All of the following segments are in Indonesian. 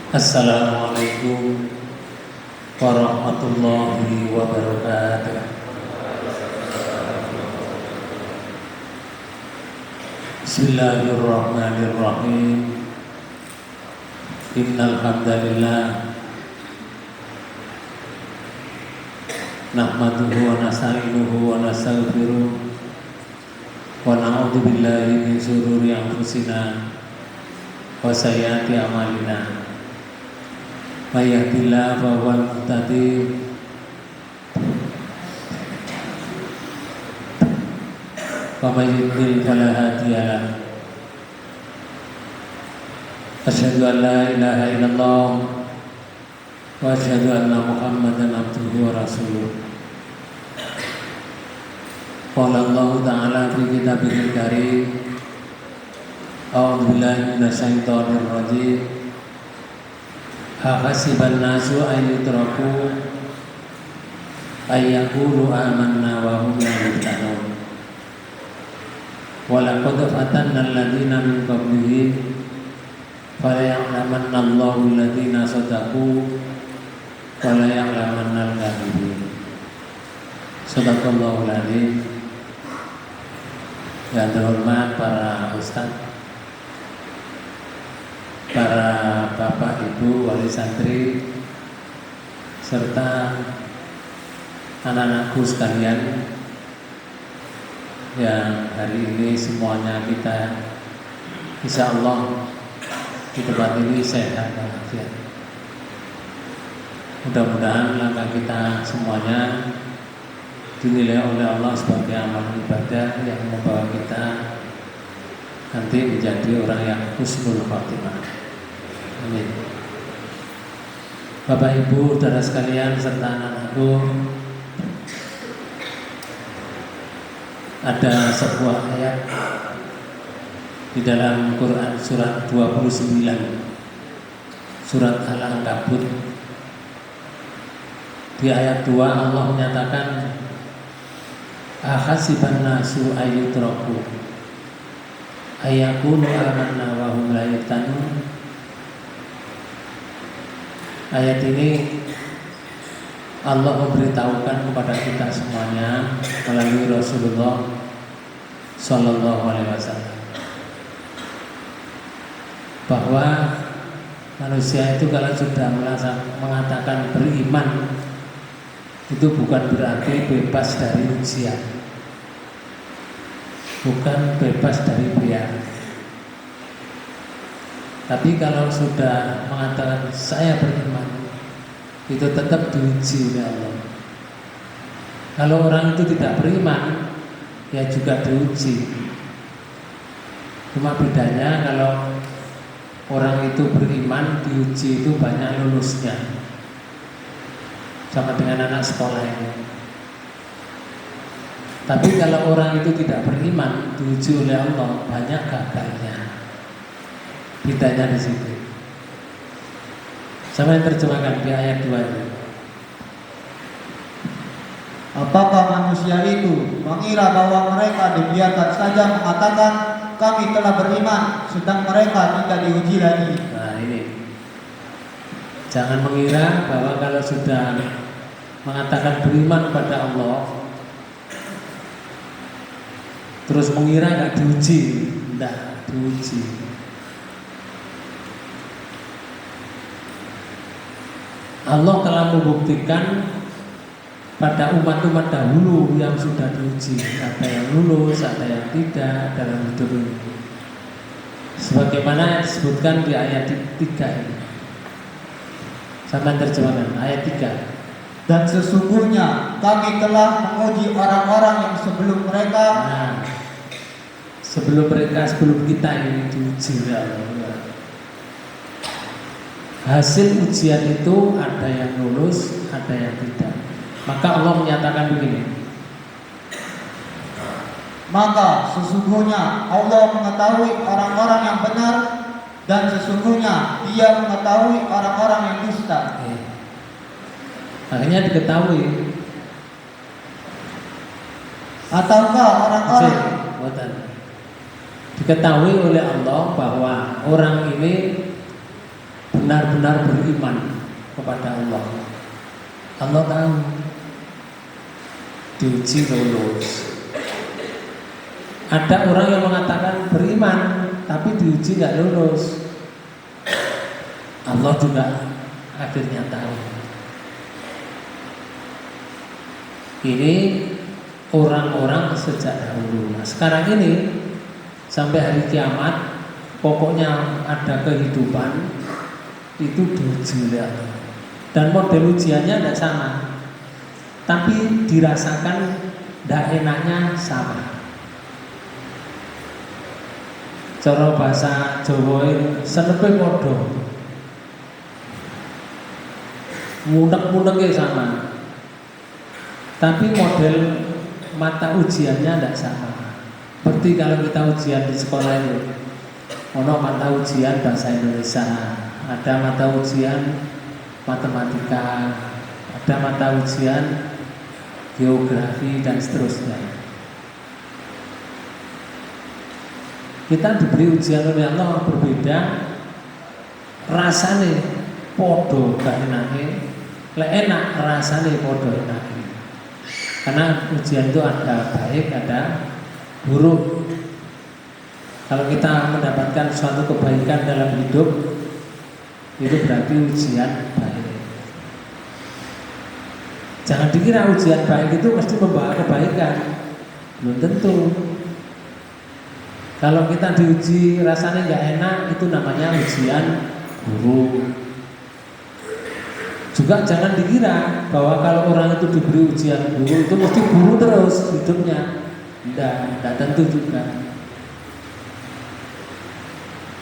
Assalamualaikum warahmatullahi wabarakatuh. Bismillahirrahmanirrahim. Innal hamdalillah nahmaduhu wa nasta'inuhu wa nastaghfiruh wa na'udzu billahi min shururi anfusina wa sayyiati a'malina. May yahdihillahu fa huwal muhtadi wa may yudlil fala hadiya lahu. Asyhadu an la ilaha illallah wa asyhadu anna Muhammadan abduhu wa rasuluh. Qala Allah ta'ala fi kitabihil karim. A'udzu billahi minasyaitonir rajim. Hasiban nasu ayyutraku ayyaqulu amanna wa hum la yuftanun. Wa laqad fatanna alladziina min qablihim fala ya'lamanna Allahu alladziina shadaqu wa la ya'lamanna al-kadhibin. Shadaqallahul adzim. Yang terhormat para ustaz, para bapak ibu wali santri, serta anak-anakku sekalian yang hari ini semuanya kita insya Allah di tempat ini sehat walafiat. Mudah-mudahan langkah kita semuanya dinilai oleh Allah sebagai amal ibadah yang membawa kita nanti menjadi orang yang husnul khotimah. Amin. Bapak Ibu, saudara sekalian serta anak-anakku, ada sebuah ayat di dalam Quran surat 29, surat Al-Ankabut. Di ayat 2 Allah menyatakan, ahasiban nasu ayyutraku ayyaqulu amanna wa hum la yuftanun. Ayat ini Allah memberitahukan kepada kita semuanya melalui Rasulullah Sallallahu Alaihi Wasallam bahwa manusia itu kalau sudah mengatakan beriman itu bukan berarti bebas dari ujian, bukan bebas dari biar. Tapi kalau sudah mengatakan saya beriman, itu tetap diuji oleh Allah. Kalau orang itu tidak beriman, ya juga diuji. Cuma bedanya kalau orang itu beriman, diuji itu banyak lulusnya, sama dengan anak sekolah ini. Tapi kalau orang itu tidak beriman, diuji oleh Allah, banyak gagalnya. Bedanya di situ. Saya terjemahkan di ayat 2 ini. Apakah manusia itu mengira bahwa mereka dibiarkan saja mengatakan kami telah beriman, sedang mereka tidak diuji lagi? Nah ini, jangan mengira bahwa kalau sudah mengatakan beriman pada Allah terus mengira nggak diuji. Tidak diuji. Allah telah membuktikan pada umat-umat dahulu yang sudah diuji, ada yang lulus, ada yang tidak dalam hidup ini. Sebagaimana disebutkan di ayat 3 ini. Sama terjemahkan ayat 3. Dan sesungguhnya kami telah menguji orang-orang yang sebelum mereka. Nah, sebelum kita ini diuji oleh Allah. Hasil ujian itu ada yang lulus, ada yang tidak. Maka Allah menyatakan begini. Maka sesungguhnya Allah mengetahui orang-orang yang benar, dan sesungguhnya Dia mengetahui orang-orang yang dusta. Akhirnya diketahui. Ataukah orang-orang diketahui oleh Allah bahwa orang ini benar-benar beriman kepada Allah. Allah tahu diuji lulus. Ada orang yang mengatakan beriman tapi diuji nggak lulus. Allah juga akhirnya tahu. Ini orang-orang sejak dahulu. Nah, sekarang ini sampai hari kiamat, pokoknya ada kehidupan itu diuji oleh Allah. Dan model ujiannya tidak sama, tapi dirasakan tidak enaknya sama. Cara bahasa Jawa ini senepe podo, munek-muneknya sama, tapi model mata ujiannya tidak sama. Seperti kalau kita ujian di sekolah itu, ada mata ujian bahasa Indonesia, ada mata ujian matematika, ada mata ujian geografi dan seterusnya. Kita diberi ujian oleh Allah berbeda, rasane podo gak enake, lek enak rasane podo enake. Karena ujian itu ada baik, ada buruk. Kalau kita mendapatkan suatu kebaikan dalam hidup, itu berarti ujian baik. Jangan dikira ujian baik itu mesti membawa kebaikan, belum tentu. Kalau kita diuji rasanya nggak enak, itu namanya ujian buruk. Juga jangan dikira bahwa kalau orang itu diberi ujian buruk itu mesti buruk terus hidupnya. Tidak tentu juga.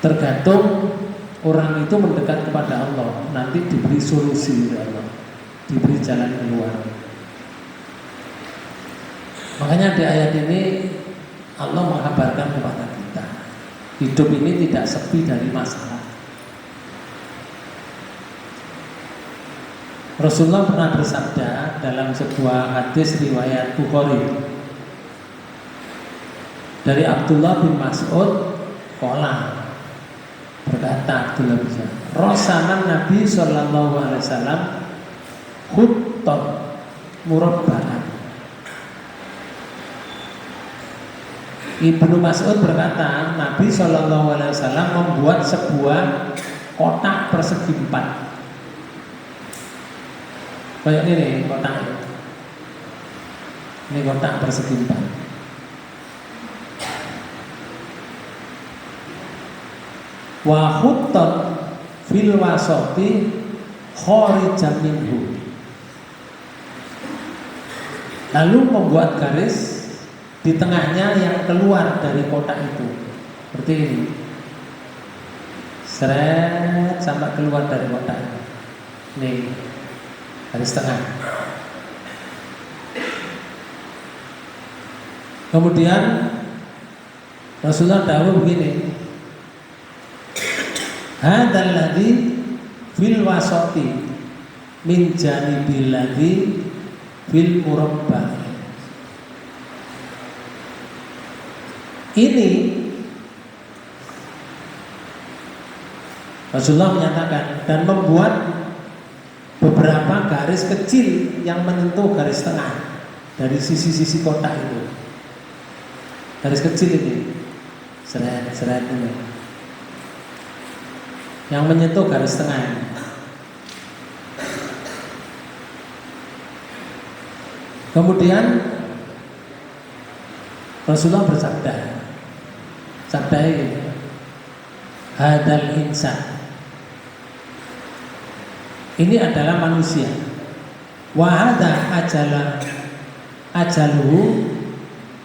Tergantung orang itu mendekat kepada Allah, nanti diberi solusi oleh Allah, diberi jalan keluar. Makanya di ayat ini Allah mengkabarkan kepada kita, hidup ini tidak sepi dari masalah. Rasulullah pernah bersabda dalam sebuah hadis riwayat Bukhari dari Abdullah bin Mas'ud, qala, berkata Abdullah bin Mas'ud, Rasaman Nabi sallallahu alaihi wasallam khuttat murabba'an. Ibnu Mas'ud berkata, Nabi sallallahu alaihi wasallam membuat sebuah kotak persegi 4. Kayak ini nih kotak. Ini kotak persegi 4. Wa khuttat fil wasati kharijan minhu. Lalu membuat garis di tengahnya yang keluar dari kotak itu, seperti ini, seret sampai keluar dari kotak ini. Nih, garis tengah. Kemudian Rasulullah dawuh begini, hadzal ladzi fil wasati min janibil ladzi fil murabba. Ini Rasulullah menyatakan dan membuat beberapa garis kecil yang menyentuh garis tengah dari sisi-sisi kotak itu. Garis kecil ini, seret ini, yang menyentuh garis tengah ini. Kemudian Rasulullah bersabda, sabda ini, hadal insan, ini adalah manusia, wahada ajaluhu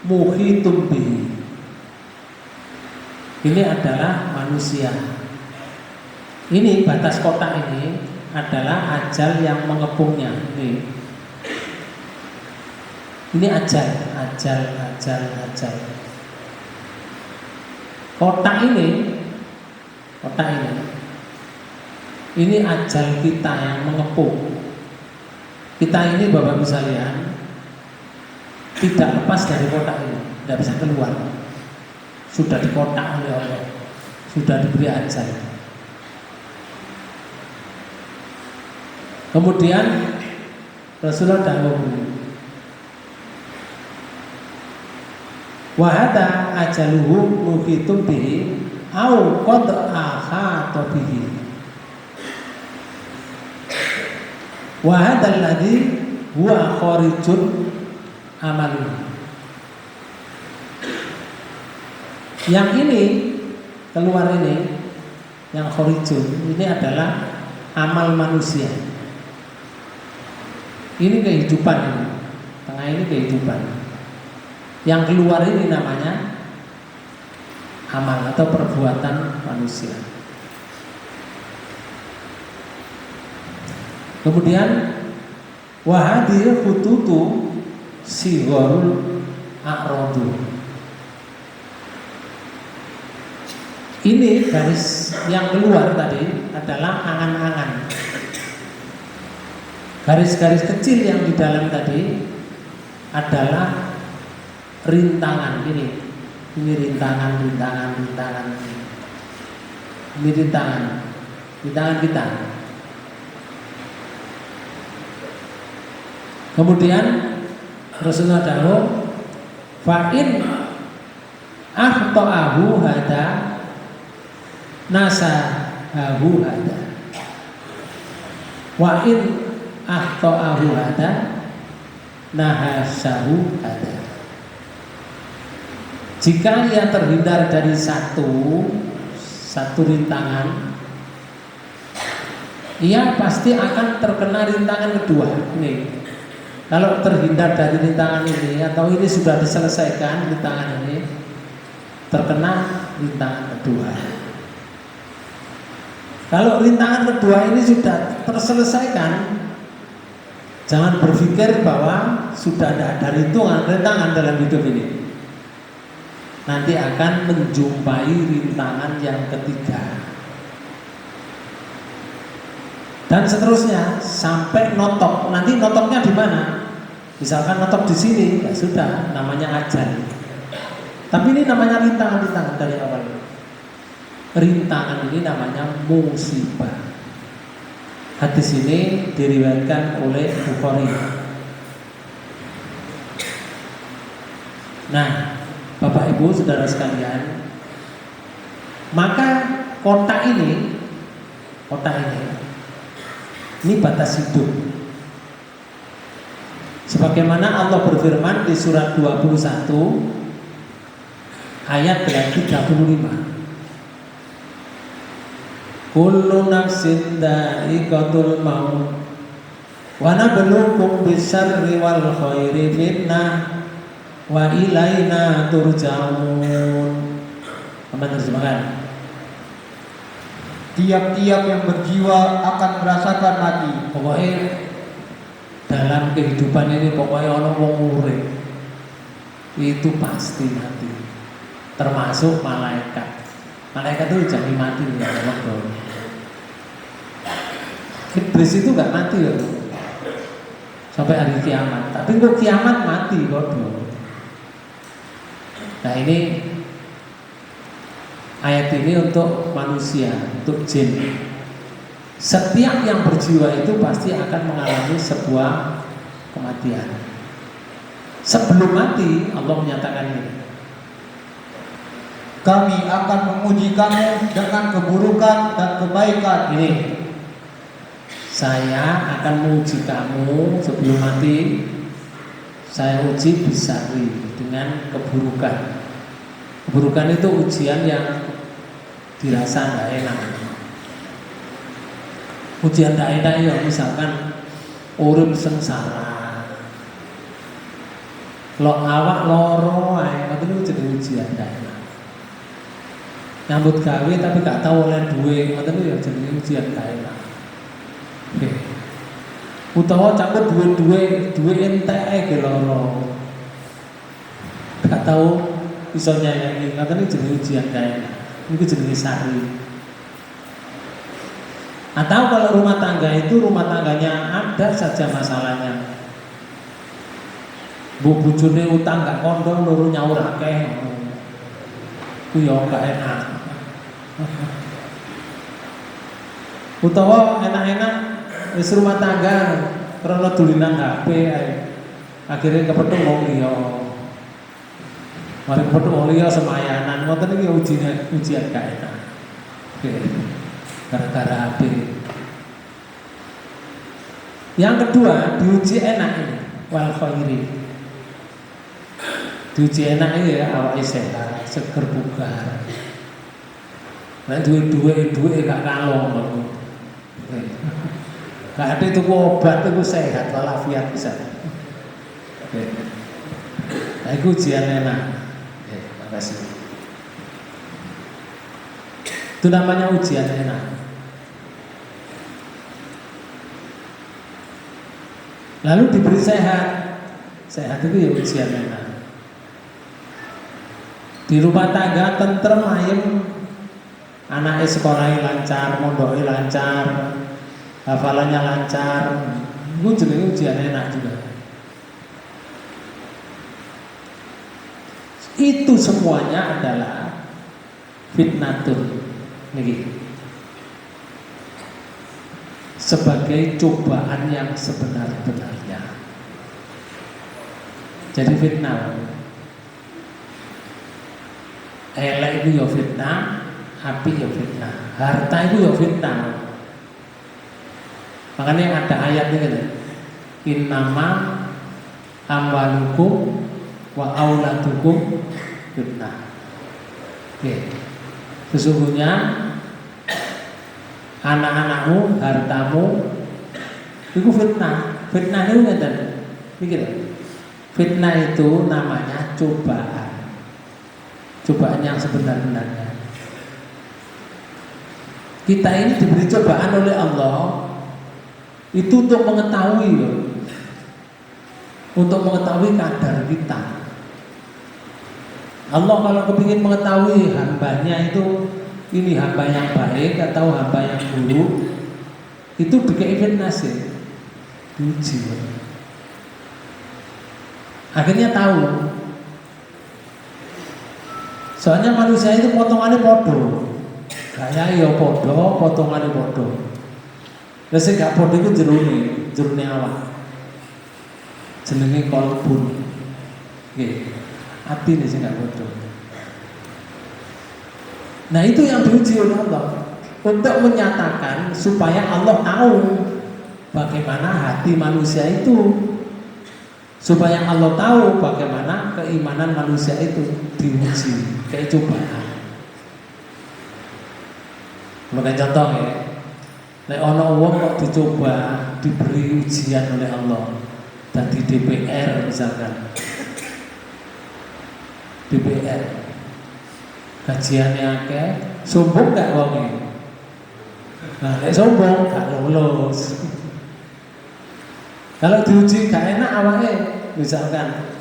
muhitum bihi, ini adalah manusia. Ini batas kotak ini adalah ajal yang mengepungnya. Ini ajal. Kotak ini ajal kita yang mengepung. Kita ini Bapak bisa lihat tidak lepas dari kotak ini, tidak bisa keluar. Sudah dikotak oleh Allah, sudah diberi ajal. Kemudian Rasulullah dawuh, wa hada ajaluhu muhitum bihi au qad ahata bihi. Wa hada alladhi huwa kharijun amaluhu. Yang ini keluar ini, yang kharijun ini adalah amal manusia. Ini kehidupan ini, tengah ini kehidupan. Yang keluar ini namanya amal atau perbuatan manusia. Kemudian wahadir hututu sigorul a'rodu. Ini garis yang keluar tadi adalah angan-angan. Garis-garis kecil yang di dalam tadi adalah rintangan ini. Ini rintangan. Ini rintangan kita. Kemudian Rasulullah dawuh, fa'in akhta'ahu hada nasahahu hada wa in akhta'ahu hada nahasahu hada. Jika ia terhindar dari satu rintangan, ia pasti akan terkena rintangan kedua. Ini kalau terhindar dari rintangan ini atau ini sudah diselesaikan rintangan ini, terkena rintangan kedua. Kalau rintangan kedua ini sudah terselesaikan, jangan berpikir bahwa sudah tidak ada rintangan dalam hidup ini. Nanti akan menjumpai rintangan yang ketiga. Dan seterusnya sampai notok. Nanti notoknya di mana? Misalkan notok di sini, ya sudah, namanya ajal. Tapi ini namanya rintangan dari awal. Rintangan ini namanya musibah. Hadis ini diriwayatkan oleh Bukhari. Nah, Bapak Ibu saudara sekalian, maka kota ini batas hidup. Sebagaimana Allah berfirman di surat 21 ayat 35. Kullu nafsin dha'iqatul maut wa nabluukum bisyarri wal khairi fitnah wa ilaina turja'un. Apa terjemahan? Tiap-tiap yang berjiwa akan merasakan mati. Pokoknya dalam kehidupan ini pokoknya orang wong urip itu pasti mati. Termasuk malaikat. Malaikat itu jadi mati ya Allah. Iblis itu nggak mati loh sampai hari kiamat. Tapi kok kiamat mati bodoh. Nah ini ayat ini untuk manusia, untuk jin. Setiap yang berjiwa itu pasti akan mengalami sebuah kematian. Sebelum mati Allah menyatakan ini, kami akan menguji kamu dengan keburukan dan kebaikan. Ini saya akan menguji kamu sebelum mati. Saya uji bisari dengan keburukan. Keburukan itu ujian yang dirasa tidak enak. Ujian tidak enak ya misalkan urip sengsara, lo awak loro ae, itu jadi ujian tidak enak. Nyambut gawe tapi gak tahu oleh duit, itu ya jadi ujian tidak enak. Oke. Utawa campur duit entek ge loro. Gak tahu iso nyanyi, katanya jadi ujian kayak itu jadi sari. Atau kalau rumah tangganya ada saja masalahnya. Bu bujune utang gak kondom loro nyaur akeh. Ku yo gak enak. Utawa enak-enak wis rumah tangga krana dulinan HP ae. Akhirnya kepethuk wong liya. Mari kepethuk wong liya semayanan ngoten iki ujian gak enak. Oke. Gara-gara HP. Yang kedua, diuji enak ini, wal khairi. Diuji enak ini ya awake sehat, seger bugar. Nek duwe gak kalong ngono. Gak ada tuku obat itu sehat walafiat bisa. Oke. Nah, itu ujian enak. Oke, makasih. Itu namanya ujian enak. Lalu diberi sehat. Sehat itu ya ujian enak. Di rumah tangga tentrem ayem, anaknya sekolahnya lancar, mondoknya lancar, hafalannya lancar, itu juga ujian enak juga. Itu semuanya adalah fitnatun niki, sebagai cobaan yang sebenar-benarnya. Jadi fitnah, elek itu ya fitnah, api ya fitnah, harta itu ya fitnah. Makanya ada ayatnya gitu, innama amwalukum wa auladukum fitnah. Oke. Sesungguhnya anak-anakmu, hartamu itu fitnah. Fitnah itu ngeten. Pikir. Fitnah itu namanya cobaan. Cobaan yang sebenar-benarnya. Kita ini diberi cobaan oleh Allah itu untuk mengetahui loh. Untuk mengetahui kadar kita. Allah kalau kepingin mengetahui hambanya itu ini hamba yang baik atau hamba yang buruk, itu dikei fitnah sih, diuji. Akhirnya tahu. Soalnya manusia itu potongannya podo, kayak ya podo, potongannya podo. Terus gak podo itu jerune awak, jenenge kolbun. Oke, hati nih sih gak podo. Nah itu yang diuji oleh Allah untuk menyatakan supaya Allah tahu bagaimana hati manusia itu, supaya Allah tahu bagaimana keimanan manusia itu diuji, kayak cobaan. Sebagai contoh ya, nek ono wong kok dicoba diberi ujian oleh Allah dan di DPR misalkan, DPR kajiannya akeh, sombong gak wonge? Nah, nek sombong gak lulus. Kalau diuji gak enak awake, misalkan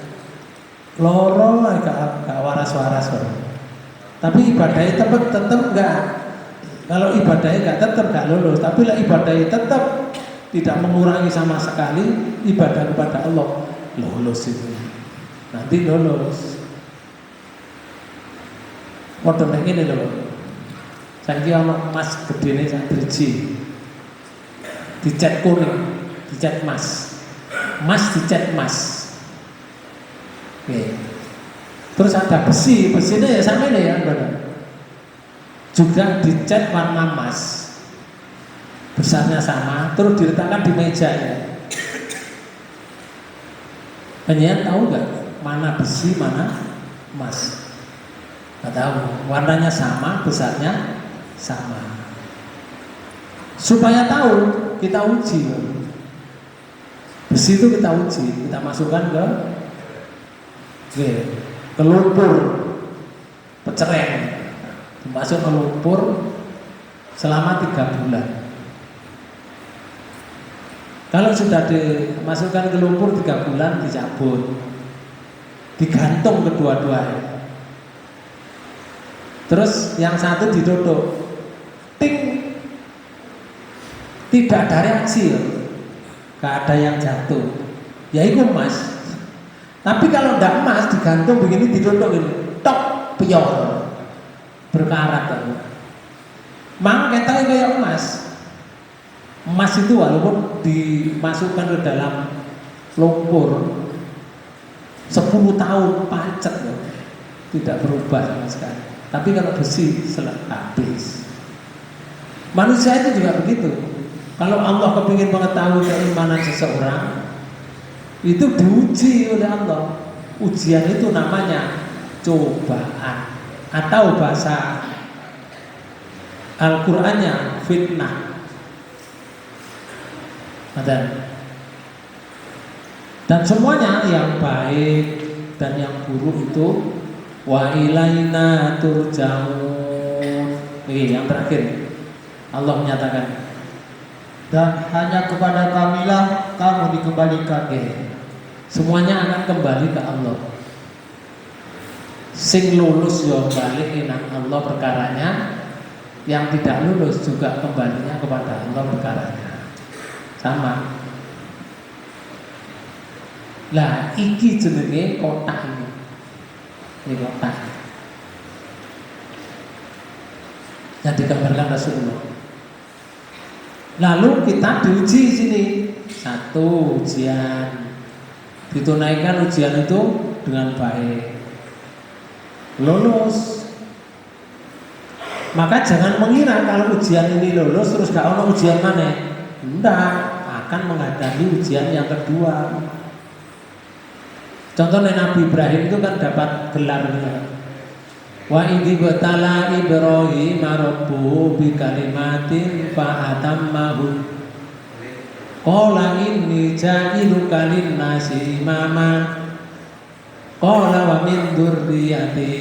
loro gak waras-waras kok. Tapi ibadahnya tetep enggak. Kalau ibadahnya gak tetep gak lulus, tapi lah ibadahnya tetep tidak mengurangi sama sekali ibadah kepada Allah, lulus itu. Nanti lulus. Model yang ini loh. Saya kira emas gede ini saya driji, dicat kuning, dicat emas, emas dicat emas. Oke. Terus ada besi, besinya ya sama ini ya, juga dicat warna emas, besarnya sama, terus diletakkan di meja ya. Kalian tahu nggak mana besi, mana emas? Nggak tahu, warnanya sama, besarnya sama. Supaya tahu, kita uji. Besi itu kita uji, kita masukkan ke lumpur, pecereng, masuk ke lumpur selama 3 bulan. Kalau sudah dimasukkan ke lumpur 3 bulan, dicabut, digantung kedua-duanya. Terus yang satu ditutup, ting, tidak ada reaksi, gak ada yang jatuh, ya itu emas. Tapi kalau tidak emas digantung begini, ditutup ini, tok, pior, berkarat. Mang kita kayak emas. Emas itu walaupun dimasukkan ke dalam lumpur 10 tahun pancet loh, tidak berubah sama sekali. Tapi kalau besi habis. Manusia itu juga begitu. Kalau Allah kepingin mengetahui keimanan seseorang, itu diuji oleh Allah. Ujian itu namanya cobaan, atau bahasa Al-Qur'annya fitnah. Dan semuanya yang baik dan yang buruk itu wa ilaina turja'un. Ini yang terakhir. Allah menyatakan, dan hanya kepada kamilah kamu dikembalikan. semuanya akan kembali ke Allah. Sing lulus yo balik nang Allah perkaranya, yang tidak lulus juga kembalinya kepada Allah perkaranya. Sama. Lah iki jenenge kotak ini. Ini kotak. Yang digambarkan Rasulullah. Lalu kita diuji sini. Satu, ujian. Ditunaikan ujian itu dengan baik. Lulus. Maka jangan mengira kalau ujian ini lulus terus gak ono ujian mana. Enggak, akan menghadapi ujian yang kedua. Contohnya Nabi Ibrahim itu kan dapat gelarnya. Wa idzi batala Ibrahim rabbuhu bi kalimatin fa atammahu. Qala inni ja'iluka lin-nasi imama. Qala wa min dzurriyyati.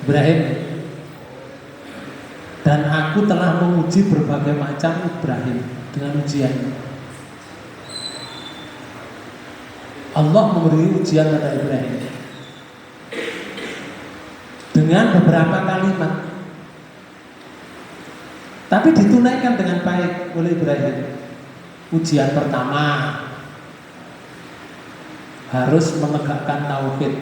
Ibrahim, dan aku telah menguji berbagai macam Ibrahim dengan ujian. Allah memberi ujian pada Ibrahim dengan beberapa kalimat, tapi ditunaikan dengan baik oleh Ibrahim. Ujian pertama harus menegakkan tauhid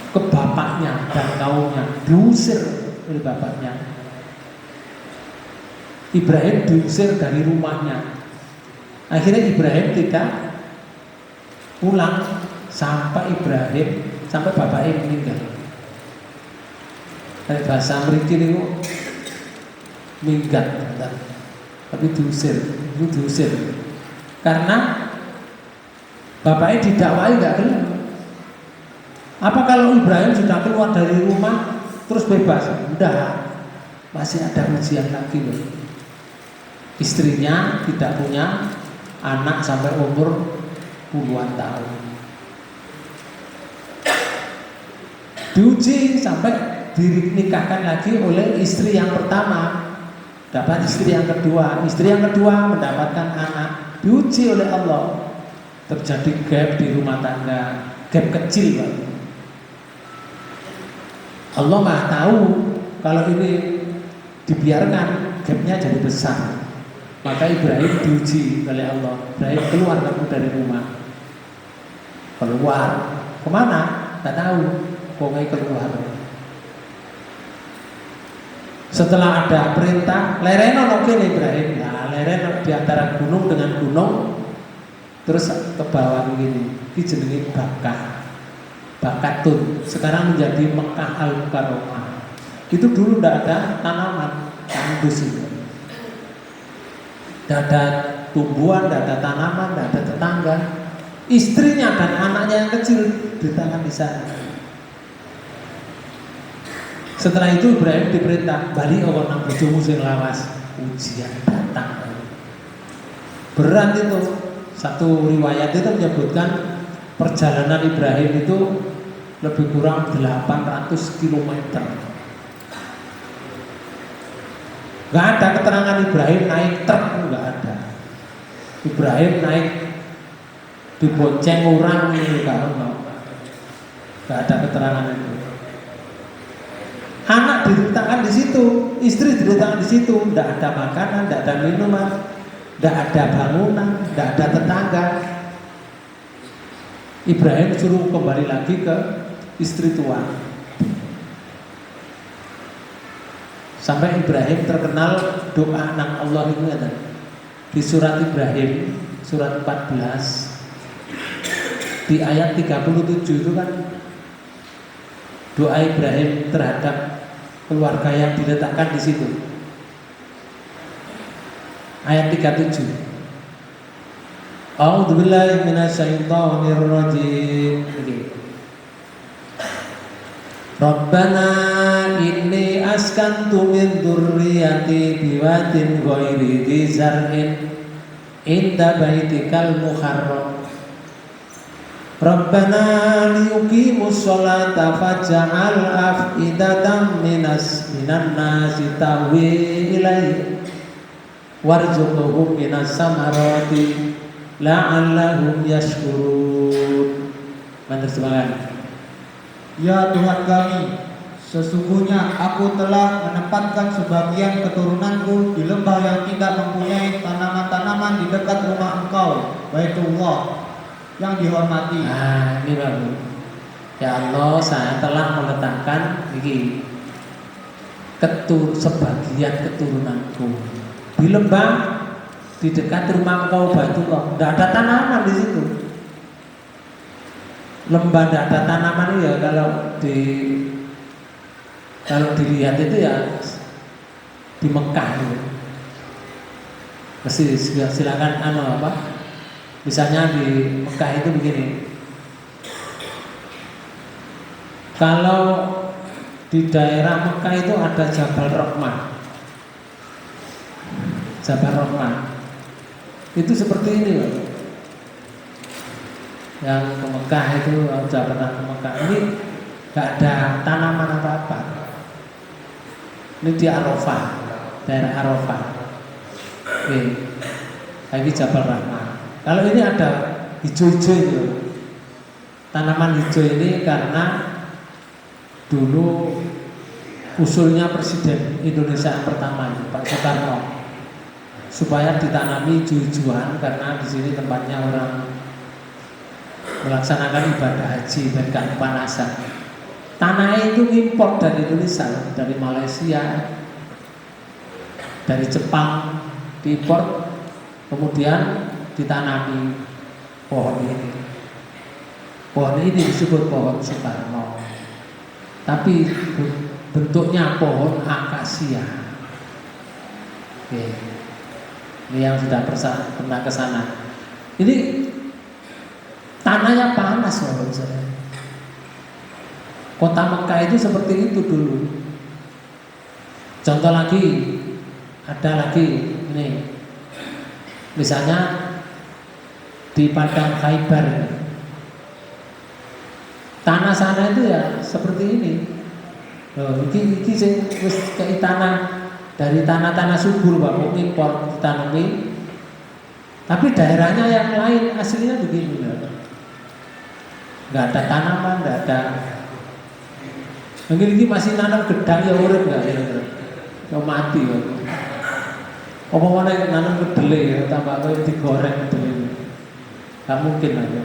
ke bapaknya dan kaumnya, diusir oleh bapaknya. Ibrahim diusir dari rumahnya. Akhirnya Ibrahim tidak pulang sampai bapaknya meninggal. Dari bahasa Amerika itu minggat, tapi diusir karena bapaknya didakwai nggak keluar. Apa kalau Ibrahim sudah keluar dari rumah terus bebas? Udah, masih ada ujian lagi loh. Istrinya tidak punya anak sampai umur puluhan tahun. Diuji sampai dinikahkan lagi oleh istri yang pertama, dapat istri yang kedua mendapatkan anak, diuji oleh Allah. Terjadi gap di rumah tangga, gap kecil Pak. Allah Maha tahu kalau ini dibiarkan gapnya jadi besar. Maka Ibrahim diuji oleh Allah. Ibrahim, keluar kamu dari rumah. Keluar kemana? Tak tahu. Pokoknya keluar. Setelah ada perintah, lereno oke Ibrahim. Nah, lereno di antara gunung dengan gunung, terus ke bawah begini. Ini jenenge Bakatun. Sekarang menjadi Mekah Al-Mukarramah. Itu dulu tidak ada tanaman, tandus itu. Tidak ada tumbuhan, tidak ada tanaman, tidak ada tetangga. Istrinya dan anaknya yang kecil ditahan di sana. Setelah itu Ibrahim diperintah balik nang bojomu sing lawas. Ujian datang. Berat itu. Satu riwayat itu menyebutkan perjalanan Ibrahim itu lebih kurang 800 km. Gak ada keterangan Ibrahim naik truk, gak ada. Ibrahim naik dibonceng orang ini, gak ada keterangan itu. Anak diletakkan di situ, istri diletakkan di situ, tidak ada makanan, tidak ada minuman, tidak ada bangunan, tidak ada tetangga. Ibrahim suruh kembali lagi ke istri tua. Sampai Ibrahim terkenal doa nang Allah itu ada di surat Ibrahim surat 14 di ayat 37 itu kan doa Ibrahim terhadap keluarga yang diletakkan di situ. Ayat 37. A'udzubillahi minasyaitonirrajim. Rabbana inni askantu min dzurriyyati biwadin ghairi dzi zar'in inda baitikal muharram. Rabbana liyuqimus sholata faj'al af'idatan minan nasi tahwi ilaihi warzuqhum minas samarati la'allahum yashkurun. Mantap semangat. Ya Tuhan kami, sesungguhnya aku telah menempatkan sebagian keturunanku di lembah yang tidak mempunyai tanaman-tanaman di dekat rumah Engkau, Baitullah yang dihormati. Nah, ini bagus. Ya Allah, saya telah meletakkan ini sebagian keturunanku di lembah di dekat rumah Engkau, Baitullah. Tidak ada tanaman di situ. Lembah tidak ada tanaman ya kalau dilihat itu ya di Mekah itu. Mesti silakan misalnya di Mekah itu begini. Kalau di daerah Mekah itu ada Jabal Rahmah. Jabal Rahmah itu seperti ini loh. Yang ke Mekah itu sudah pernah ke Mekah, ini gak ada tanaman apa-apa. Ini di Arafah, daerah Arafah. Oke, lagi Jabal Rahmah. Kalau ini ada hijau-hijau itu, tanaman hijau ini karena dulu usulnya Presiden Indonesia yang pertama Pak Soekarno supaya ditanami hijau-hijauan karena di sini tempatnya orang melaksanakan ibadah haji dan gak kepanasan. Tanah itu impor dari Indonesia, dari Malaysia, dari Jepang, diimpor, kemudian ditanami pohon ini. Pohon ini disebut pohon Soekarno, tapi bentuknya pohon akasia. Oke. Ini yang sudah pernah ke sana. Ini tanahnya panas menurut saya. Kota Mekah itu seperti itu dulu. Contoh lagi, ada lagi ini. Misalnya di Padang Khaybar, tanah sana itu ya seperti ini. Iki sing wis kei tanah dari tanah-tanah subur Pak, impor ditanami. Tapi daerahnya yang lain aslinya begini loh. Nggak ada tanaman, nggak ada. Mungkin ini masih nanam gedang ya urip nggak ya? Ya mati ya. Apa mana nanam kedelai ya, tambah apa digoreng kedelai. Nggak mungkin aja.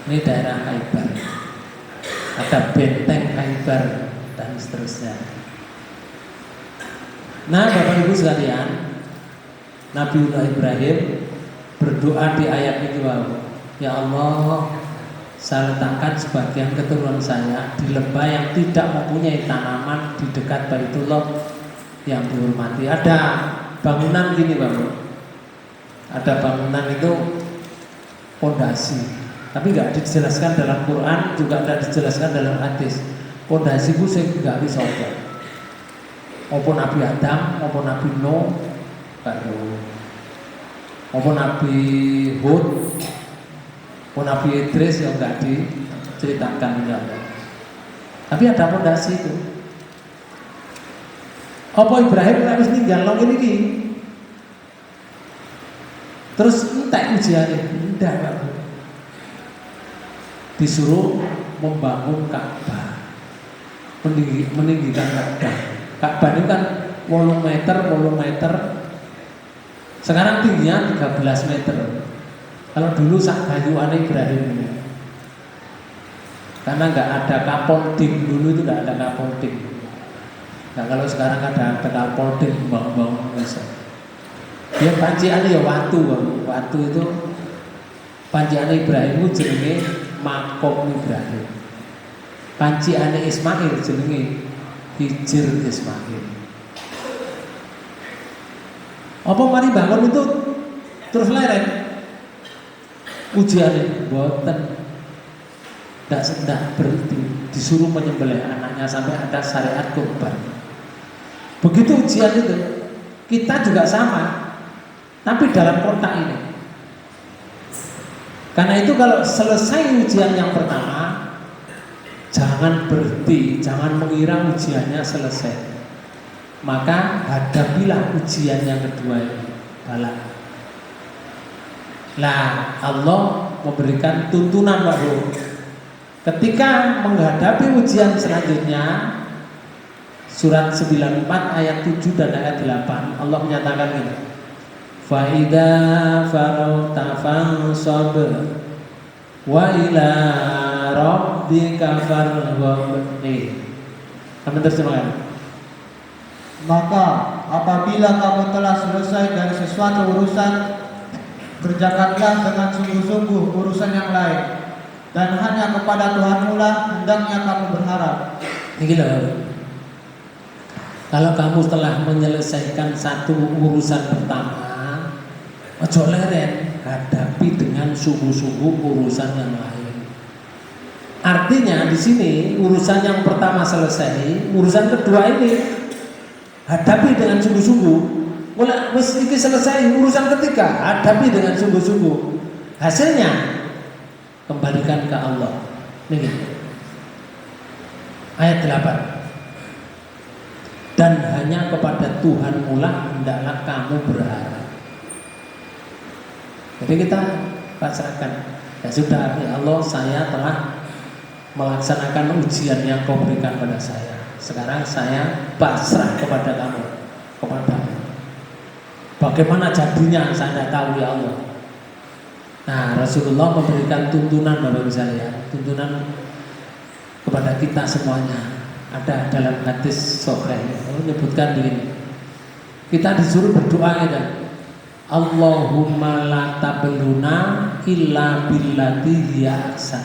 Ini daerah Khaybar. Ada benteng Khaybar dan seterusnya. Nah, Bapak Ibu sekalian, Nabiullah Ibrahim berdoa di ayat ini bahwa ya Allah, saya letakkan sebagian keturunan saya di lembah yang tidak mempunyai tanaman di dekat Baitullah yang dihormati. Ada bangunan gini Bapak, ada bangunan itu pondasi, tapi nggak dijelaskan dalam Quran, juga tidak dijelaskan dalam hadis. Pondasi itu saya nggak bisa maupun Nabi Adam, maupun Nabi Nuh, maupun Nabi Hud, maupun Nabi Idris yang enggak diceritakan ya. Tapi ada pondasi itu. Apa Ibrahim harus tinggal nang ini? Terus entek ujiannya, enggak Pak. Disuruh membangun Ka'bah, meninggikan Ka'bah. Ka'bah itu kan 8 meter, sekarang tingginya 13 meter. Kalau dulu sak gayuane Ibrahim ini. Karena nggak ada kapolding, dulu itu nggak ada kapolding. Nah kalau sekarang ada Poltek bangun-bangun bisa. Dia pancian ya watu itu pancian Ibrahim itu jenenge Makom Ibrahim. Pancian Ismail jenenge Hijir Ismail. Apa mari bangun itu terus leren? Ujiannya boten. Tidak berhenti, disuruh menyembelih anaknya sampai ada syariat kurban. Begitu ujian itu, kita juga sama, tapi dalam kotak ini. Karena itu kalau selesai ujian yang pertama, jangan berhenti, jangan mengira ujiannya selesai. Maka hadapilah ujian yang kedua ini, bala. Nah, Allah memberikan tuntunan baru. Ketika menghadapi ujian selanjutnya, surat 94 ayat 7 dan ayat 8, Allah menyatakan ini. Fa idza faragta fansab wa ila rabbika farghab. Kamu terjemahkan. Maka apabila kamu telah selesai dari sesuatu urusan, kerjakanlah dengan sungguh-sungguh urusan yang lain, dan hanya kepada Tuhanmu lah hendaknya kamu berharap. Ini loh. Kalau kamu telah menyelesaikan satu urusan pertama, ojo leren, hadapi dengan sungguh-sungguh urusan yang lain. Artinya di sini urusan yang pertama selesai, urusan kedua ini hadapi dengan sungguh-sungguh. Mulai wis iki selesai, urusan ketiga hadapi dengan sungguh-sungguh. Hasilnya kembalikan ke Allah. Nih. Ayat 8. Dan hanya kepada Tuhanmu lah hendaklah kamu berharap. Jadi kita pasrahkan. Ya sudah, ya Allah, saya telah melaksanakan ujian yang kau berikan pada saya. Sekarang saya pasrah kepada kamu, kepadamu. Bagaimana jadinya saya tidak tahu ya Allah. Nah, Rasulullah memberikan tuntunan Bapak Ibu saya, tuntunan kepada kita semuanya. Ada dalam hadis sahih menyebutkan begini. Kita disuruh berdoa ya. Allahumma la tabluna illa billati hiya ahsan.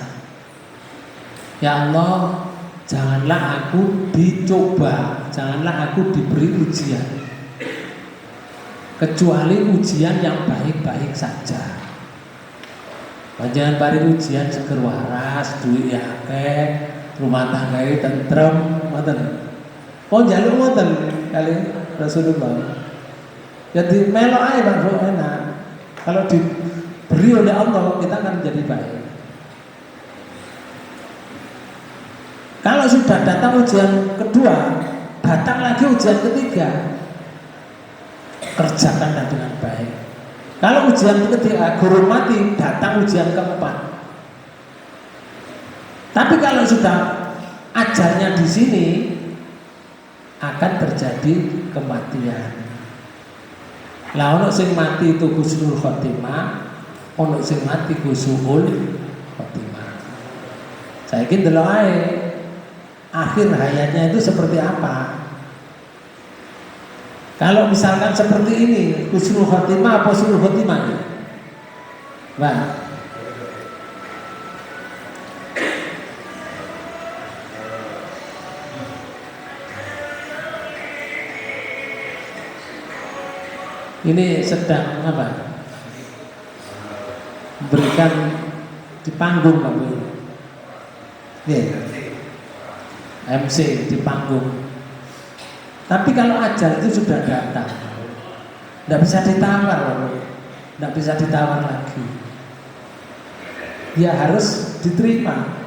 Ya Allah, janganlah aku dicoba, janganlah aku diberi ujian kecuali ujian yang baik-baik saja. Jangan bari ujian seger waras, duit akeh, rumah tanggai tentrem, ngoten. Oh njaluk ngoten kali Rasulullah. Jadi melok ae Pak Bu, enak. Kalau diberi oleh Allah kita akan menjadi baik. Kalau sudah datang ujian kedua, datang lagi ujian ketiga, kerjakanlah dengan baik. Kalau ujian ketiga guru mati, datang ujian keempat. Tapi kalau sudah ajalnya di sini, akan terjadi kematian. Lah ono sing mati itu husnul khotimah, ono sing mati husnul khotimah. Saya ingin delok ae akhir hayatnya itu seperti apa. Kalau misalkan seperti ini, husnul khotimah apa husnul khotimah? Nah, ini sedang apa? Berikan di panggung Pak Bu. MC di panggung. Tapi kalau ajal itu sudah datang, tidak bisa ditawar, tidak bisa ditawar lagi. Ya harus diterima.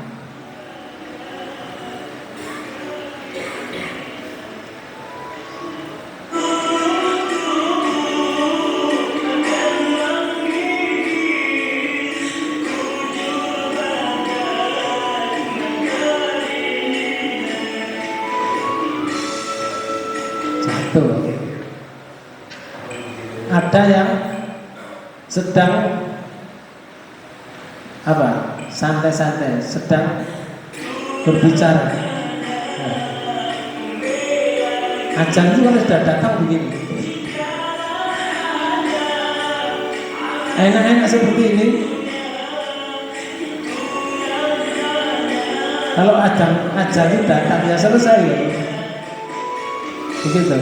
Ada yang sedang apa? Santai-santai, sedang berbicara. Ajal itu kalau sudah datang begini, enak-enak seperti ini. Kalau ajal itu datang ya selesai ya. Begitu.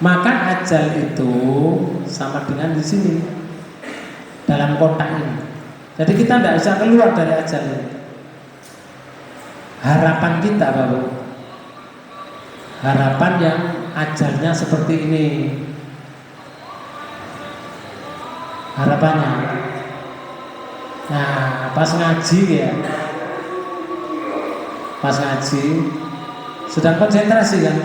Maka ajal itu sama dengan di sini dalam kotak ini. Jadi kita tidak bisa keluar dari ajal ini. Harapan kita, Bapak, harapan yang ajalnya seperti ini. Harapannya. Nah, pas ngaji ya, pas ngaji sudah konsentrasi kan.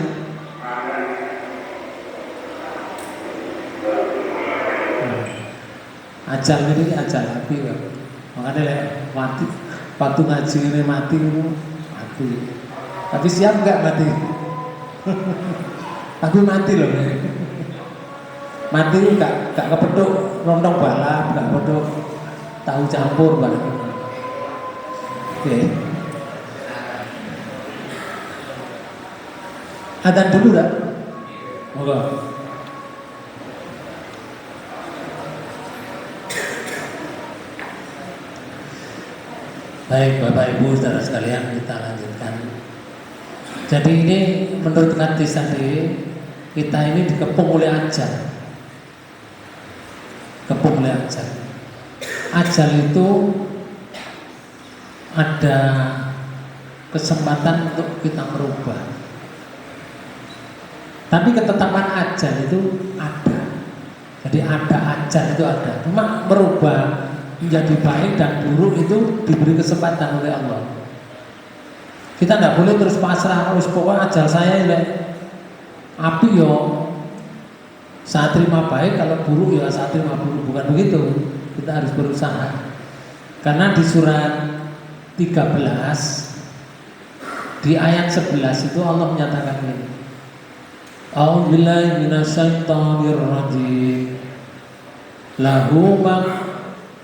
Ajal ini ajal api kan. Makanya mati waktu ngaji ini mati itu mati. Tapi siap nggak mati? Aku mati loh. Mati itu nggak kepeduk lontong balap, nggak kepeduk tahu campur balap. Oke. Adzan dulu tak? Moga. Baik Bapak Ibu saudara sekalian, kita lanjutkan. Jadi ini menurut hadis tadi, kita ini dikepung oleh ajal. Kepung oleh ajal. Ajal itu ada kesempatan untuk kita merubah. Tapi ketetapan ajal itu ada. Jadi ada ajal itu ada. Cuma merubah menjadi baik dan buruk itu diberi kesempatan oleh Allah. Kita tidak boleh terus pasrah, harus pokoknya ajal saya ini api yo saat terima baik, kalau buruk ya saat terima buruk. Bukan begitu. Kita harus berusaha. Karena di surat 13 di ayat 11 itu Allah menyatakan ini. A'udzubillahi minasyaitonirrajim. Lahu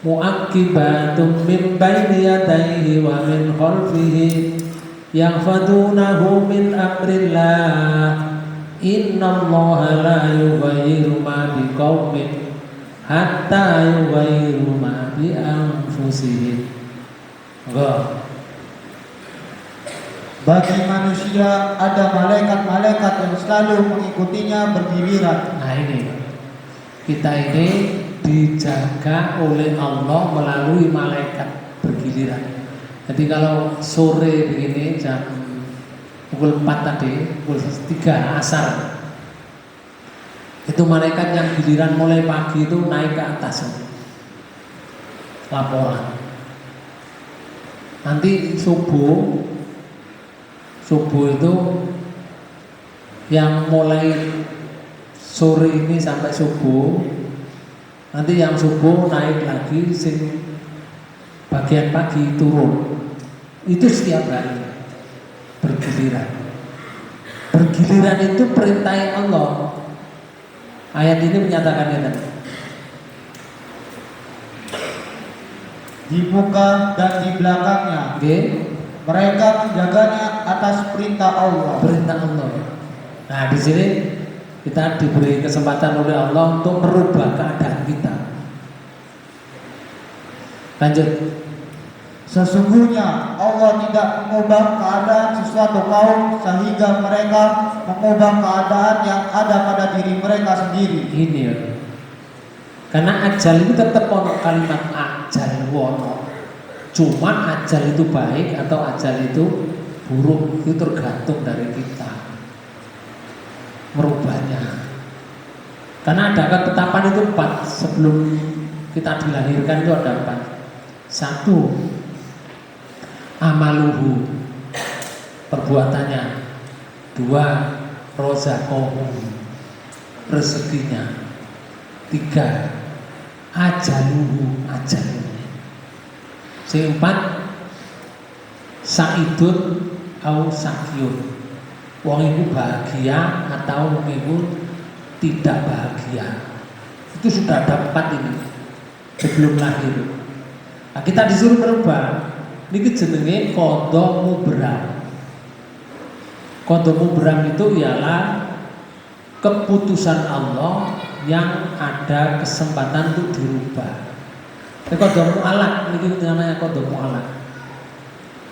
mu'aqibatun min baini yadayhi wa min khalfihi yaghfadunahu min amrillah. Innallaha la yughayyiru ma biqaumin hatta yughayyiru ma bi anfusihim. Bagi manusia ada malaikat-malaikat yang selalu mengikutinya bergiliran. Nah ini, kita ini dijaga oleh Allah melalui malaikat bergiliran. Jadi kalau sore begini jam pukul 4 tadi, pukul 3 asar, itu malaikat yang giliran mulai pagi itu naik ke atas laporan. Nanti subuh itu yang mulai sore ini sampai subuh, nanti yang subuh naik lagi, sing bagian pagi turun. Itu setiap hari bergiliran. Bergiliran itu perintah Allah. Ayat ini menyatakan itu. Di muka dan di belakangnya. Okay. Mereka menjaganya atas perintah Allah. Perintah Allah. Nah, di sini kita diberi kesempatan oleh Allah untuk merubah keadaan kita. Lanjut. Sesungguhnya Allah tidak mengubah keadaan sesuatu kaum sehingga mereka mengubah keadaan yang ada pada diri mereka sendiri. Ini ya. Karena ajal itu tetap ono kalimat ajal wono. Cuma ajal itu baik atau ajal itu buruk itu tergantung dari kita merubahnya. Karena ada ketetapan itu 4 sebelum kita dilahirkan itu ada 4. 1 amaluhu perbuatannya. 2 rozakohu rezekinya. 3 ajaluhu ajalnya. Yang 4 saidun au sakyun. Wong itu bahagia atau wong itu tidak bahagia. Itu sudah ada 4 ini sebelum lahir. Nah, kita disuruh berubah. Ini jenenge qadha mubrah. Qadha mubram itu ialah keputusan Allah yang ada kesempatan untuk dirubah. Qadha mu'allaq ini namanya qadha mu'allaq.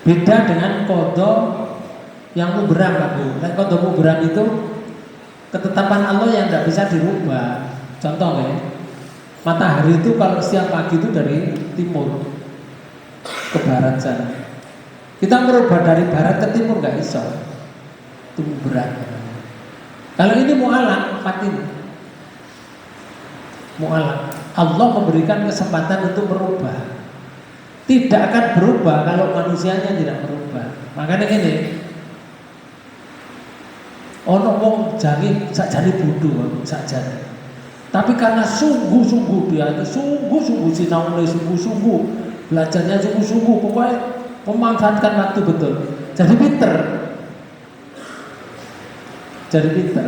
Beda dengan qadha yang mubram, Pak Bu. Qadha mubram itu ketetapan Allah yang tidak bisa dirubah. Contoh ya, matahari itu kalau setiap pagi itu dari timur ke barat sana. Kita merubah dari barat ke timur nggak bisa. Itu berat. Kalau ini mu'allaq, fatin. Mu'allaq. Allah memberikan kesempatan untuk merubah. Tidak akan berubah kalau manusianya tidak berubah. Makanya ini, ono wong jange sakjane bodoh, sakjane. Tapi karena sungguh-sungguh dia itu sungguh-sungguh sinaune sungguh-sungguh, belajarnya sungguh-sungguh, pokoknya memanfaatkan waktu betul. Jadi pinter. Jadi pinter.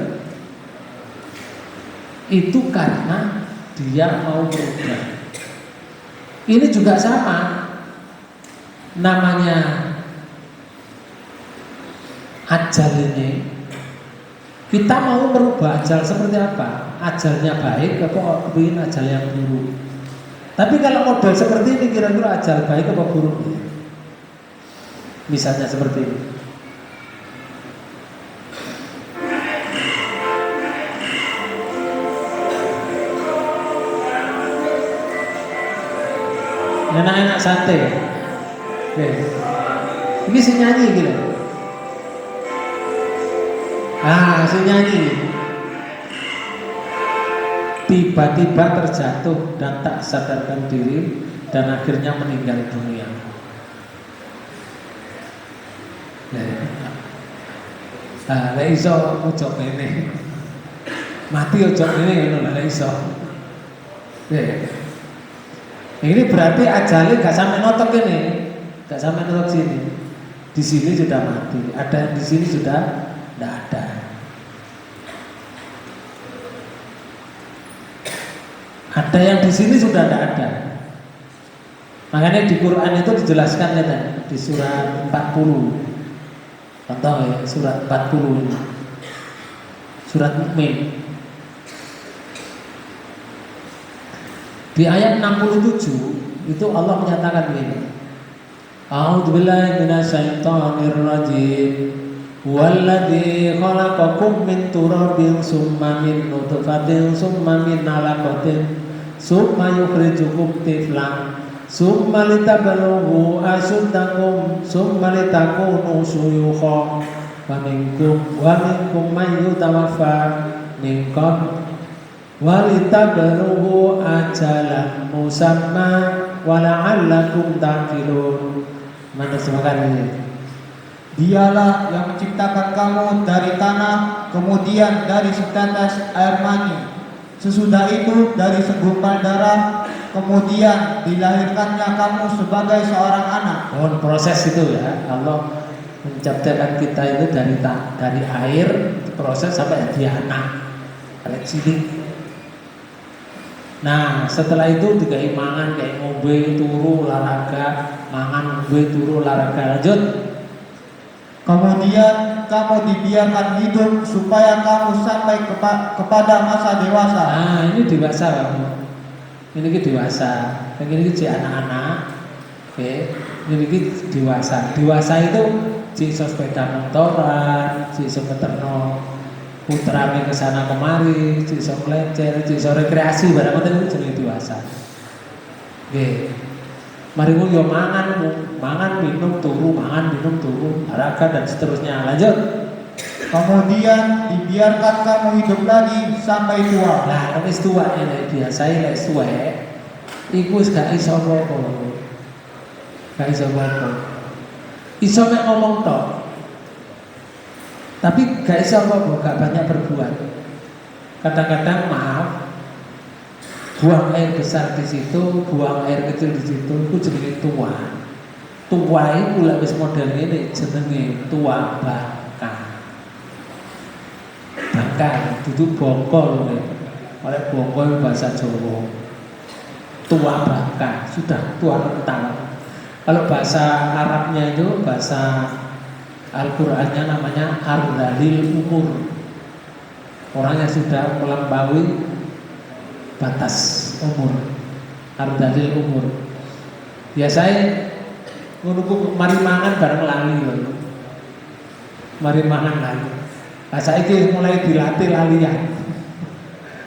Itu karena dia mau berubah. Ini juga sama. Namanya ajal ini. Kita mau merubah ajal seperti apa? Ajalnya baik atau ingin ajal yang buruk? Tapi kalau model seperti ini kira-kira ajal baik atau buruk? Misalnya seperti ini. Enak-enak sate. Oke. Ini si nyanyi gitu. Si nyanyi. Tiba-tiba terjatuh dan tak sadarkan diri dan akhirnya meninggal dunia. Lek iso ojo ngene. Mati ojo ngene ngono lek iso. Ini berarti ajalnya gak sampai notok ini, gak sampai notok sini. Di sini sudah mati, ada yang di sini sudah tidak ada. Ada yang di sini sudah tidak ada. Makanya di Quran itu dijelaskan ya, di surat 40. Contoh ya, surat 40 ini. Surat Mukmin. Di ayat 67 itu Allah menyatakan begini. A'udzubillahi minasyaitonir rajim. Walladzi khalaqakum min turabin summa min nutfatin summa min 'alaqatin summa yukhrijukum tiflan summa litablughu ashuddakum summa litakunu shuyukha wa minkum man yutawaffa min qabl wa litablughu ajalan musamma wa la'allakum ta'qilun. Mana semangat ini? Dialah yang menciptakan kamu dari tanah, kemudian dari setetes air mani. Sesudah itu dari segumpal darah, kemudian dilahirkannya kamu sebagai seorang anak. Proses itu ya, Allah menciptakan kita itu dari air, proses sampai jadi anak, kayak cilik. Nah setelah itu dikai mangan, kayak ngombe, turu, olahraga, mangan, ngombe, turu, olahraga, lanjut. Kemudian kamu dibiarkan hidup supaya kamu sampai kepada masa dewasa. Nah ini dewasa kamu. Ini dewasa. Yang ini si anak-anak. Oke. Ini dewasa. Dewasa itu si sepeda motoran, si peterno putrane ke sana kemari, si melecer, si rekreasi barang itu jenis dewasa. Oke. Mari yo mangan minum turu, mangan minum turu, olahraga dan seterusnya. Lanjut. Kemudian dibiarkan kamu hidup lagi sampai tua. Nah, wis tua ya biasa lek suwe. Iku wis gak iso apa-apa. Gak iso apa-apa. Iso mek ngomong tok. Tapi gak iso apa-apa, gak banyak berbuat. Kadang-kadang maaf, buang air besar di situ, buang air kecil di situ, itu jenenge tua. Tua itu lek wis model ini jenenge tua bangka. Bangka duduk bongkol nih. Oleh bongkol bahasa Jawa. Tua bangka, sudah tua rentang. Kalau bahasa Arabnya itu bahasa Al-Qur'annya namanya Ardhalil Umur. Orang yang sudah melampaui batas umur. Ardhalil Umur. Biasanya menunggu mari mangan bareng lali loh. Mari mangan lali. Nah, saiki mulai dilatih lalian.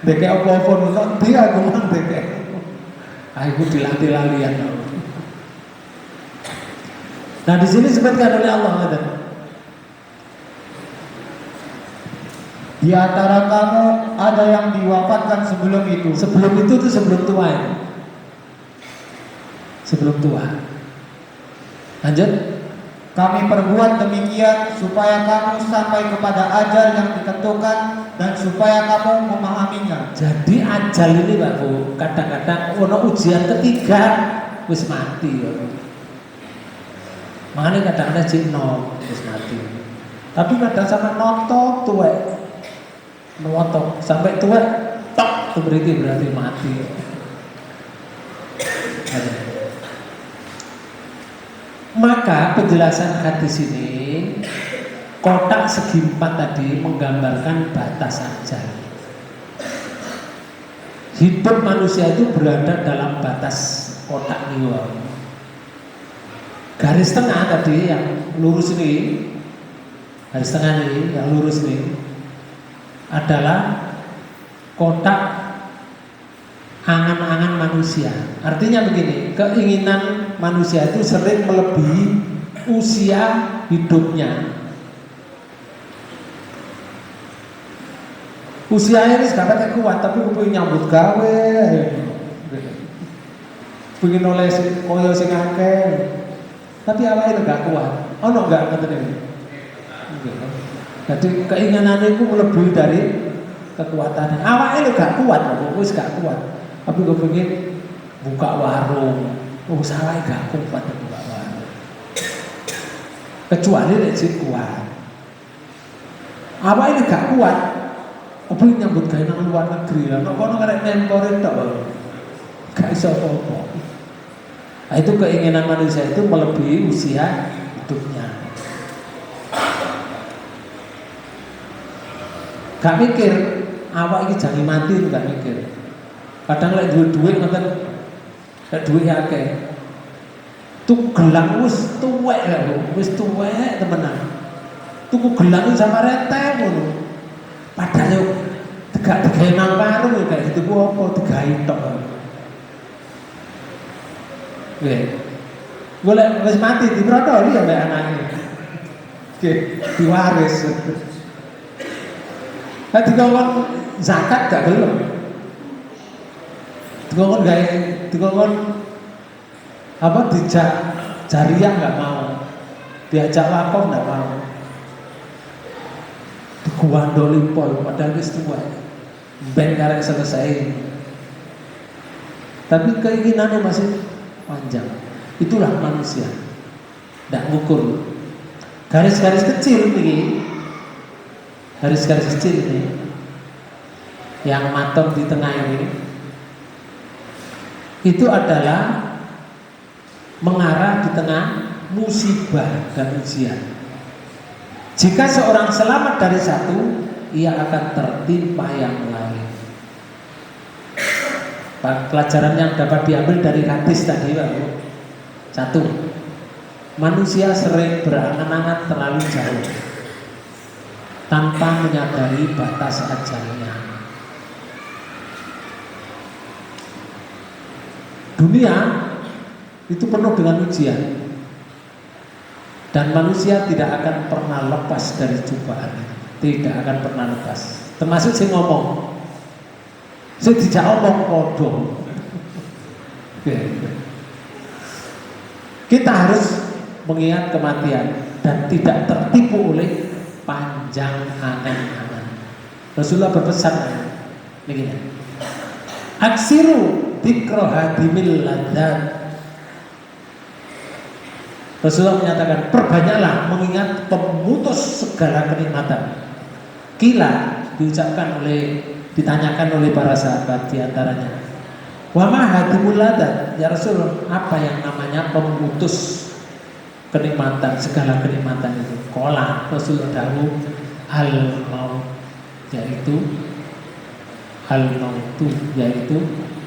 Dek apa-apa nonton dia aku mang dek. Aku dilatih lalian. Nah, di sini disebutkan oleh Allah ada. Di antara kamu ada yang diwafatkan sebelum itu. Sebelum itu tuh sebelum tua ya. Sebelum tua. Lanjut. Kami perbuat demikian supaya kamu sampai kepada ajal yang ditentukan dan supaya kamu memahaminya. Jadi ajal ini Pak Bu, kadang-kadang ono ujian ketiga wis mati ya. Makanya kadang-kadang jino wis mati. Tapi kadang sama notok tuwek. Notok sampai tuwek tok berarti mati. Maka penjelasan hadis ini kotak segi 4 tadi menggambarkan batas ajal. Hidup manusia itu berada dalam batas kotak niwa. Garis tengah tadi yang lurus ini, garis tengah ini yang lurus ini adalah kotak angan-angan manusia. Artinya begini, keinginan manusia itu sering melebihi usia hidupnya. Usianya ini sekarang kuat, tapi aku pengen nyambut gawe, pengen oleh koyo sing akeh, tapi awalnya nggak kuat. Oh no, nggak ngerti. Jadi keinginan itu melebihi dari kekuatannya. Awalnya nggak kuat, aku nggak kuat. Tapi gue pengen buka warung, salahnya gak kuat buka warung. Kecuali rezeki kuat. Apa ini gak kuat? Apa ini nyambut gaya nang luar negeri lah? Kono karek nemporin tok. Gak iso apa-apa. Nah, itu keinginan manusia itu melebihi usia hidupnya. Gak mikir, awak ini jangan mati, gak mikir. Kadang lek duit ngoten, lek duit akeh. Tuku gelang wis tuwek lho, wis tuwek temenan. Tuku gelang sama renteng ngono. Padahal yo tegak-tegak nang warung kayak gitu ku apa digawe tok. Nggih. Golek wis mati diprotoli ya mek anake. Nggih, diwaris. Lah dikongkon zakat gak gelem. Dikongkon apa dijak jariah nggak mau, diajak wakaf nggak mau, dikuandoli pol, padahal wis tua, ben karek selesai. Tapi keinginannya masih panjang. Itulah manusia. Nggak ngukur. Garis-garis kecil ini, garis-garis kecil ini, yang matang di tengah ini. Itu adalah mengarah di tengah musibah dan ujian. Jika seorang selamat dari satu, ia akan tertimpa yang lain. Pelajaran yang dapat diambil dari hadis tadi, Pak. Satu, manusia sering berangan-angan terlalu jauh tanpa menyadari batas ajalnya. Dunia itu penuh dengan ujian dan manusia tidak akan pernah lepas dari cobaan, tidak akan pernah lepas. Termasuk saya ngomong, saya tidak ngomong kodong. Kita harus mengingat kematian dan tidak tertipu oleh panjang angan-angan. Rasulullah berpesan begini, aksiru dzikra hadimil ladzat. Rasulullah menyatakan, perbanyaklah mengingat pemutus segala kenikmatan. Kila diucapkan oleh, ditanyakan oleh para sahabat diantaranya, wa ma hadimul ladzat, ya Rasul, apa yang namanya pemutus kenikmatan, segala kenikmatan itu? kola Rasulullah dawuh al maut yaitu yaitu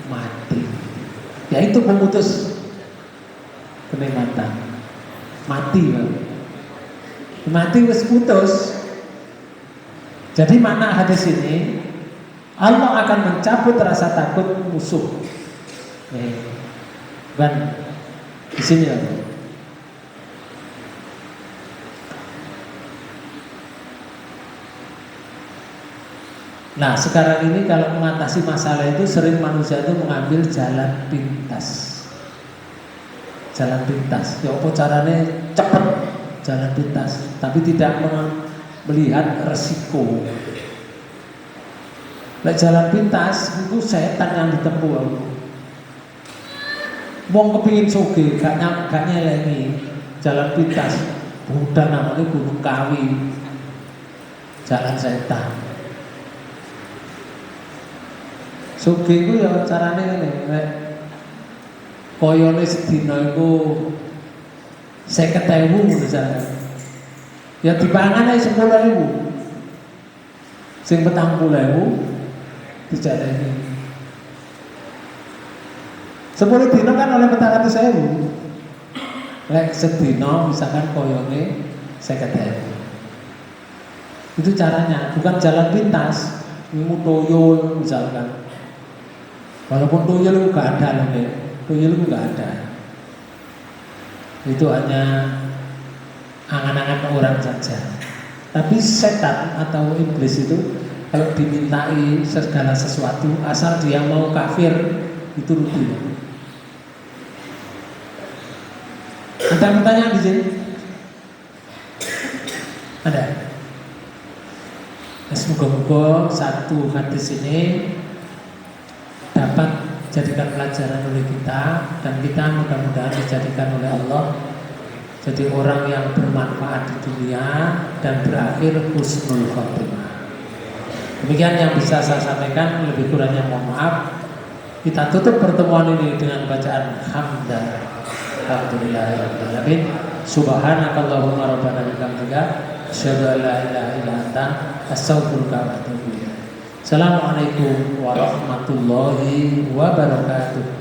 mati, yaitu pemutus kenikmatan. Mati, mati wis putus. Jadi makna hadis ini, Allah akan mencabut rasa takut musuh. Kan di sini ya. Nah, sekarang ini kalau mengatasi masalah itu sering manusia itu mengambil jalan pintas. Jalan pintas. Ya apa caranya cepat jalan pintas, tapi tidak melihat resiko. Nah, jalan pintas itu setan yang ditempuh. Wong kepingin sugih, gak nyelengi jalan pintas. Bukan namanya Gunung Kawi. Jalan setan. Sugih itu ya carane ngene. Koyone sedina iku 50.000 misalnya. Ya dipangan ae 10.000. Sing 40.000 dijalani. 10 dina kan oleh 400.000. Lek sedina misalkan koyone 50.000. Itu caranya, bukan jalan pintas. Ilmu toyo misalkan. Walaupun tuyul itu gak ada loh, tuyul itu gak ada. Itu hanya angan-angan orang saja. Tapi setan atau iblis itu kalau dimintai segala sesuatu, asal dia mau kafir, itu rutin. Ada pertanyaan di sini? Ada? Semoga-moga satu hadis ini dapat jadikan pelajaran oleh kita, dan kita mudah-mudahan dijadikan oleh Allah jadi orang yang bermanfaat di dunia dan berakhir husnul khotimah. Demikian yang bisa saya sampaikan, lebih kurangnya mohon maaf. Kita tutup pertemuan ini dengan bacaan hamdan. Alhamdulillahirabbil alamin. Subhanakallahumma rabbana bihamdika asyhadu an la ilaha illa anta astaghfiruka wa atubu ilaik. Assalamualaikum warahmatullahi wabarakatuh.